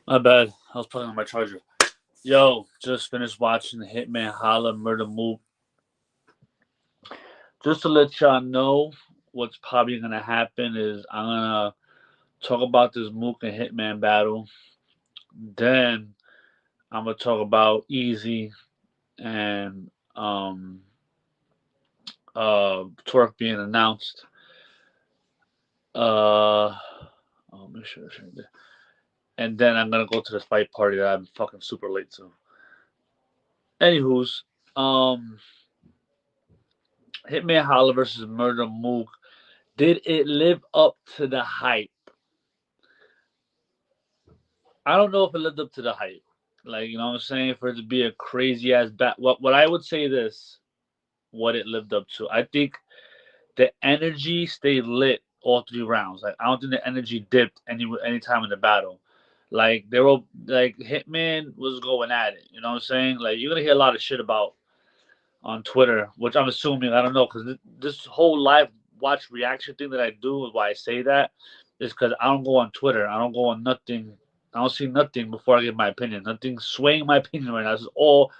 My bad. I was putting on my charger. Yo, just finished watching Hitman Holla Murda Mook. Just to let y'all know what's probably gonna happen is I'm gonna talk about this Mook and Hitman battle. Then I'm gonna talk about Easy and Twerk being announced. Make sure that's right there. And then I'm gonna go to this fight party that I'm fucking super late to. Anywho's, um, Hitman Holla versus Murda Mook. Did it live up to the hype? I don't know if it lived up to the hype. Like, you know what I'm saying? For it to be a crazy ass bat. What I would say this, what it lived up to. I think the energy stayed lit all 3 rounds. Like, I don't think the energy dipped any time in the battle. Like, they were like Hitman was going at it. You know what I'm saying? Like, you're gonna hear a lot of shit about on Twitter, which I'm assuming I don't know because this whole live watch reaction thing that I do, why I say that, is because I don't go on Twitter. I don't go on nothing. I don't see nothing before I give my opinion. Nothing swaying my opinion right now. This is all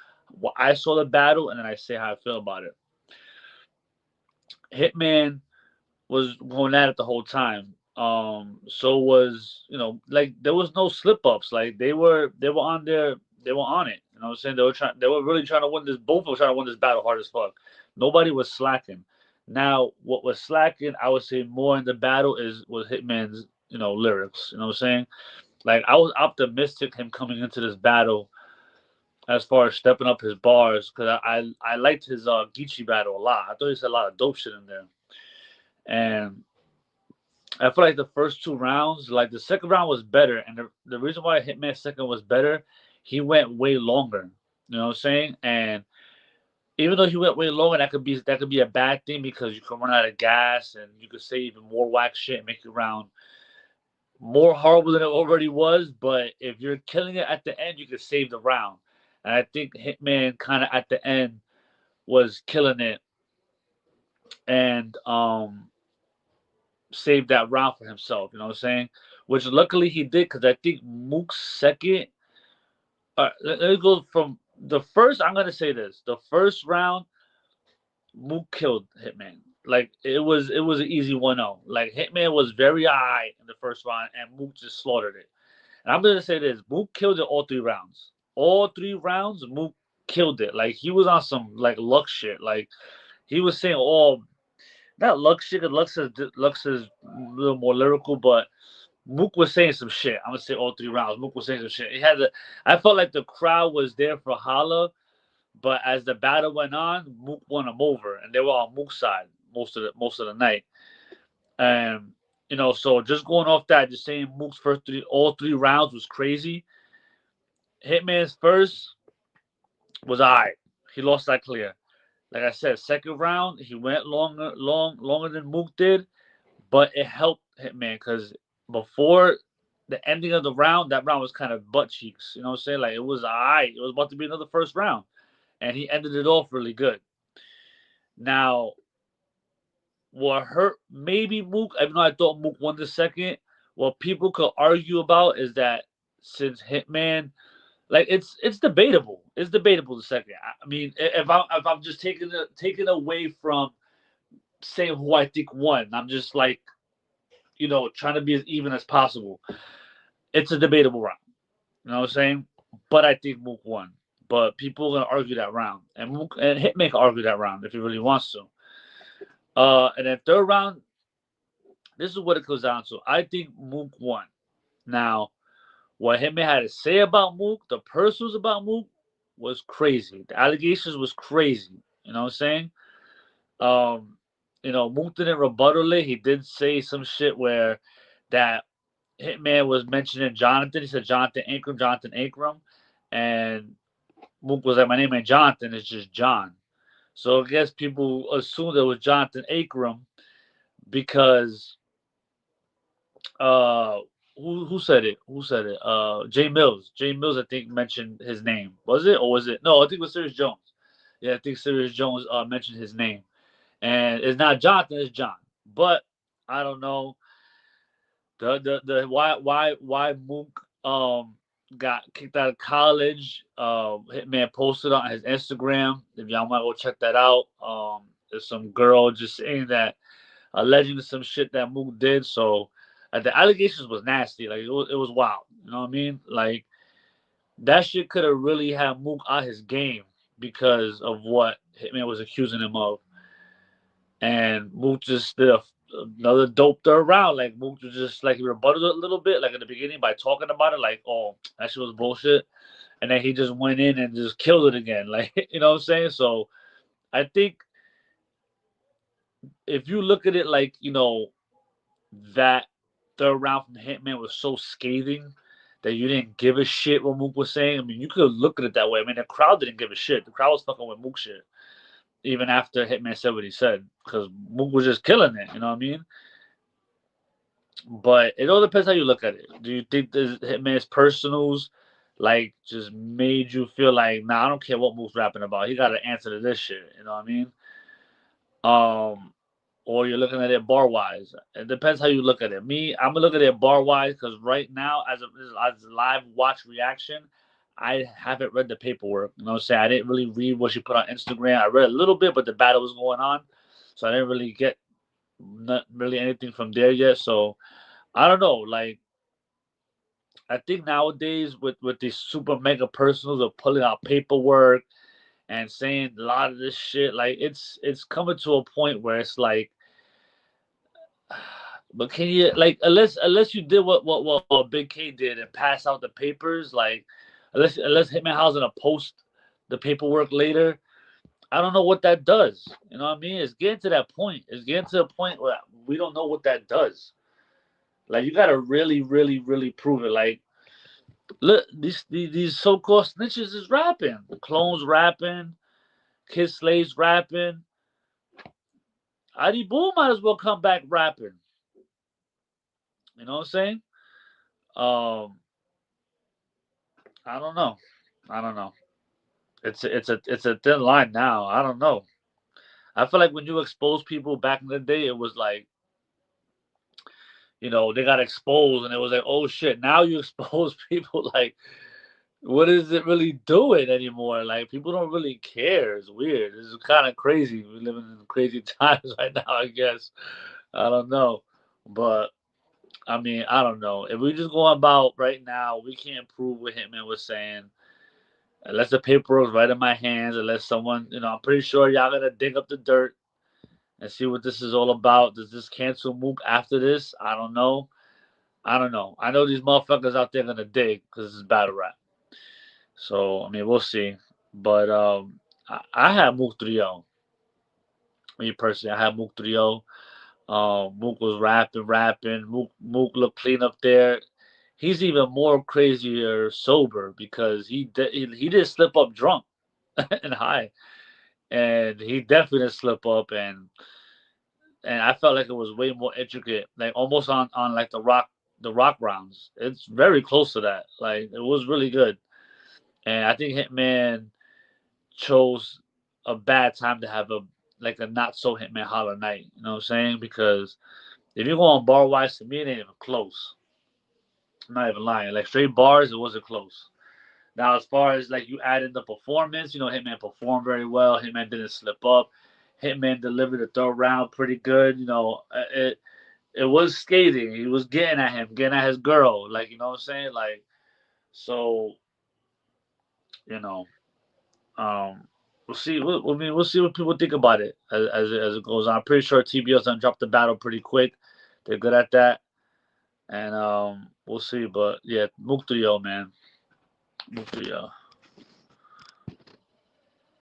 I saw the battle and then I say how I feel about it. Hitman was going at it the whole time. So was like there was no slip ups. Like they were on their they were on it. You know what I'm saying? They were really trying to win this. Both were trying to win this battle hard as fuck. Nobody was slacking. Now what was slacking, I would say more in the battle was Hitman's lyrics. You know what I'm saying? Like I was optimistic him coming into this battle as far as stepping up his bars because I liked his Geechee battle a lot. I thought he said a lot of dope shit in there. And I feel like the first 2 rounds, like the second round was better, and the reason why Hitman second was better, he went way longer. You know what I'm saying? And even though he went way longer, that could be a bad thing because you can run out of gas and you could say even more whack shit and make your round more horrible than it already was. But if you're killing it at the end, you could save the round. And I think Hitman kind of at the end was killing it and saved that round for himself. You know what I'm saying? Which luckily he did because I think Mook's second. Let me go from the first. I'm gonna say this: the first round, Mook killed Hitman. Like it was an easy 1-0. Like Hitman was very high in the first round, and Mook just slaughtered it. And I'm gonna say this: Mook killed it all 3 rounds. All 3 rounds, Mook killed it. Like he was on some like luck shit. Like he was saying all not luck shit. Cause Lux is a little more lyrical, but Mook was saying some shit. I'm gonna say all 3 rounds. Mook was saying some shit. I felt like the crowd was there for Holla, but as the battle went on, Mook won him over, and they were on Mook's side most of the night. And so just going off that, just saying Mook's all 3 rounds was crazy. Hitman's first was alright. He lost that clear. Like I said, second round he went longer than Mook did, but it helped Hitman because before the ending of the round, that round was kind of butt cheeks. You know what I'm saying? Like it was alright. It was about to be another first round, and he ended it off really good. Now, what hurt maybe Mook, even though I thought Mook won the second, what people could argue about is that since Hitman, like it's debatable. It's debatable the second. I mean, if I'm just taking away from saying who I think won, I'm just like trying to be as even as possible. It's a debatable round. You know what I'm saying? But I think Mook won. But people are gonna argue that round, and Hitman can argue that round if he really wants to. And then third round, this is what it comes down to. I think Mook won. Now, what Hitman had to say about Mook, the personals about Mook, was crazy. The allegations was crazy. You know what I'm saying? Um, Mook didn't rebuttal it. He did say some shit where that Hitman was mentioning Jonathan. He said Jonathan Ankrum, and Mook was like, "My name ain't Jonathan. It's just John." So I guess people assumed it was Jonathan Ankrum because uh, who said it? Who said it? Jay Mills. Jay Mills, I think, mentioned his name. Was it or was it? No, I think it was Sirius Jones. Yeah, I think Sirius Jones mentioned his name, and it's not Jonathan. It's John. But I don't know the why Mook got kicked out of college. Hitman posted on his Instagram. If y'all want to go check that out, there's some girl just saying that alleging some shit that Mook did. So the allegations was nasty. Like it was wild. You know what I mean? Like that shit could have really had Mook out his game because of what Hitman was accusing him of. And Mook just did another dope third round. Like Mook was just like he rebutted it a little bit, like in the beginning by talking about it, like, oh, that shit was bullshit. And then he just went in and just killed it again. Like, you know what I'm saying? So I think if you look at it like, that third round from Hitman was so scathing that you didn't give a shit what Mook was saying. I mean, you could look at it that way. I mean, the crowd didn't give a shit. The crowd was fucking with Mook shit, even after Hitman said what he said, because Mook was just killing it. You know what I mean? But it all depends how you look at it. Do you think this Hitman's personals like just made you feel like, nah, I don't care what Mook's rapping about. He got to answer to this shit. You know what I mean? Or you're looking at it bar wise. It depends how you look at it. Me, I'm gonna look at it bar wise because right now, as a live watch reaction, I haven't read the paperwork. You know what I'm saying? I didn't really read what she put on Instagram. I read a little bit, but the battle was going on, so I didn't really get not really anything from there yet. So I don't know. Like I think nowadays with these super mega personals of pulling out paperwork and saying a lot of this shit, like it's coming to a point where it's like, but can you like unless you did what Big K did and pass out the papers, like unless Hitman House gonna post the paperwork later, I don't know what that does. You know what I mean? It's getting to that point. It's getting to a point where we don't know what that does. Like you gotta really, really, really prove it. Like look, these so-called snitches is rapping. The clones rapping, Kid Slaves rapping. Adi Boom might as well come back rapping. You know what I'm saying? Um, I don't know. I don't know. It's a thin line now. I don't know. I feel like when you expose people back in the day, it was like, they got exposed and it was like, oh shit. Now you expose people like, what is it really doing anymore? Like people don't really care. It's weird. It's kind of crazy. We're living in crazy times right now. I guess. I don't know, but I mean, I don't know. If we just go about right now, we can't prove what Hitman was saying. Unless the paperwork's right in my hands, unless someone, I'm pretty sure y'all gonna dig up the dirt and see what this is all about. Does this cancel Mook after this? I don't know. I don't know. I know these motherfuckers out there gonna dig because this is battle rap. So I mean, we'll see. But I had Mook 3-0. Me personally, I had Mook 3-0. Mook was rapping. Mook looked clean up there. He's even more crazier sober because he did slip up drunk and high, and he definitely didn't slip up and I felt like it was way more intricate, like almost on like the rock rounds. It's very close to that. Like it was really good, and I think Hitman chose a bad time to have a not so Hitman Holla night. You know what I'm saying? Because if you go on bar wise, to me it ain't even close. I'm not even lying. Like straight bars, it wasn't close. Now, as far as like you add in the performance, Hitman performed very well. Hitman didn't slip up. Hitman delivered the third round pretty good. It was scathing. He was getting at him, getting at his girl. Like you know what I'm saying? Like so, you know, um, we'll see. I mean, we'll see what people think about it as it goes on. I'm pretty sure TBL's gonna drop the battle pretty quick. They're good at that, and we'll see. But yeah, Muktuyo, man, Muktuyo.